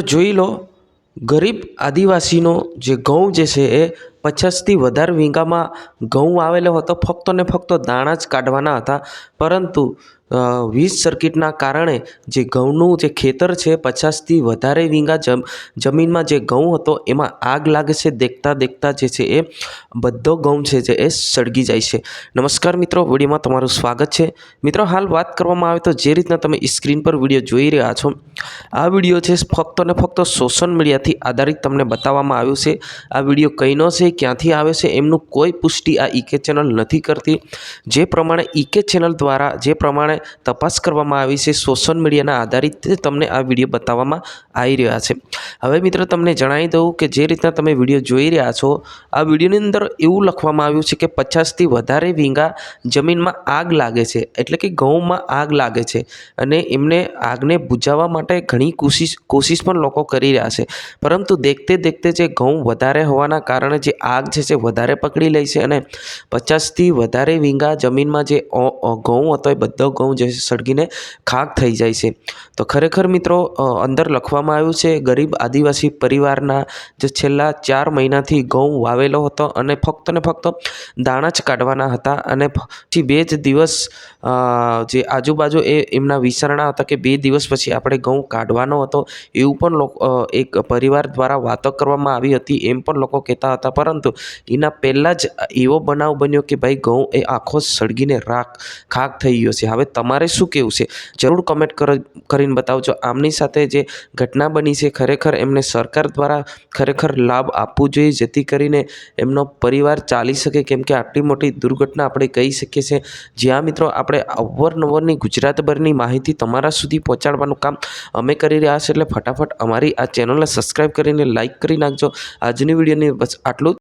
જોઈ લો, ગરીબ આદિવાસીનો જે ઘઉં જે છે એ 50થી વધારે વીઘામાં ઘઉં આવેલો હતો. ફક્ત ને ફક્ત દાણા જ કાઢવાના હતા, પરંતુ વીજ સર્કિટના કારણે જે ઘઉંનું જે ખેતર છે 50થી વધારે વીઘા જમીનમાં જે ઘઉં હતો એમાં આગ લાગે છે. દેખતા દેખતા જે છે એ બધો ઘઉં છે જે એ સળગી જાય છે. નમસ્કાર મિત્રો, વિડીયોમાં તમારું સ્વાગત છે. મિત્રો, હાલ વાત કરવામાં આવે તો જે રીતના તમે સ્ક્રીન પર વિડીયો જોઈ રહ્યા છો, આ વિડીયો છે ફક્ત ને ફક્ત સોશિયલ મીડિયાથી આધારિત તમને બતાવવામાં આવ્યું છે. આ વિડીયો કઈનો છે, ક્યાંથી આવે છે, એમનું કોઈ પુષ્ટિ આ ઈકે ચેનલ નથી કરતી. જે પ્રમાણે ઈકે ચેનલ દ્વારા જે પ્રમાણે તપાસ કરવામાં આવી છે, સોશિયલ મીડિયાના આધારિત તમને આ વિડીયો બતાવવામાં આવી રહ્યા છે. હવે મિત્રો, તમને જણાવી દઉં કે જે રીતના તમે વિડીયો જોઈ રહ્યા છો, આ વિડીયોની અંદર એવું લખવામાં આવ્યું છે કે 50થી વધારે વીઘા જમીનમાં આગ લાગે છે, એટલે કે ઘઉંમાં આગ લાગે છે, અને એમને આગને બુઝાવવા માટે ઘણી કોશિશ પણ લોકો કરી રહ્યા છે. પરંતુ દેખતે દેખતે જે ઘઉં વધારે હોવાના કારણે જે આગ છે વધારે પકડી લે છે, અને 50થી વધારે વીઘા જમીનમાં જે ઘઉં હતો એ બધો ઘઉં જે સળગીને ખાક થઈ જાય છે. તો ખરેખર મિત્રો, અંદર લખવામાં આવ્યું છે ગરીબ આદિવાસી પરિવારના જે છેલ્લા 4 મહિનાથી ઘઉં વાવેલો હતો અને ફક્ત ને ફક્ત દાણા જ કાઢવાના હતા, અને પછી 2 જ દિવસ જે આજુબાજુ એમના વિચારણા હતા કે 2 દિવસ પછી આપણે ઘઉં કાઢવાનો હતો, એવું પણ એક પરિવાર દ્વારા વાતો કરવામાં આવી હતી, એમ પણ લોકો કહેતા હતા. પરંતુ એના પહેલાં જ એવો બનાવ બન્યો કે ભાઈ ઘઉં એ આખો સળગીને ખાક થઈ ગયો છે. હવે તમારે શું કહેવું છે, જરૂર કમેન્ટ કરીને બતાવજો. આમની સાથે જે ઘટના બની છે, ખરેખર એમને સરકાર દ્વારા ખરેખર લાભ આપવું જોઈએ, જેથી કરીને એમનો પરિવાર ચાલી શકે, કેમ કે આટલી મોટી દુર્ઘટના આપણે કહી શકીએ છીએ. જ્યાં મિત્રો, આપણે અવરનવરની ગુજરાતભરની માહિતી તમારા સુધી પહોંચાડવાનું કામ અમે કરી રહ્યા છીએ, એટલે ફટાફટ અમારી આ ચેનલને સબસ્ક્રાઈબ કરીને લાઇક કરી નાખજો. આજની વિડીયોની બસ આટલું.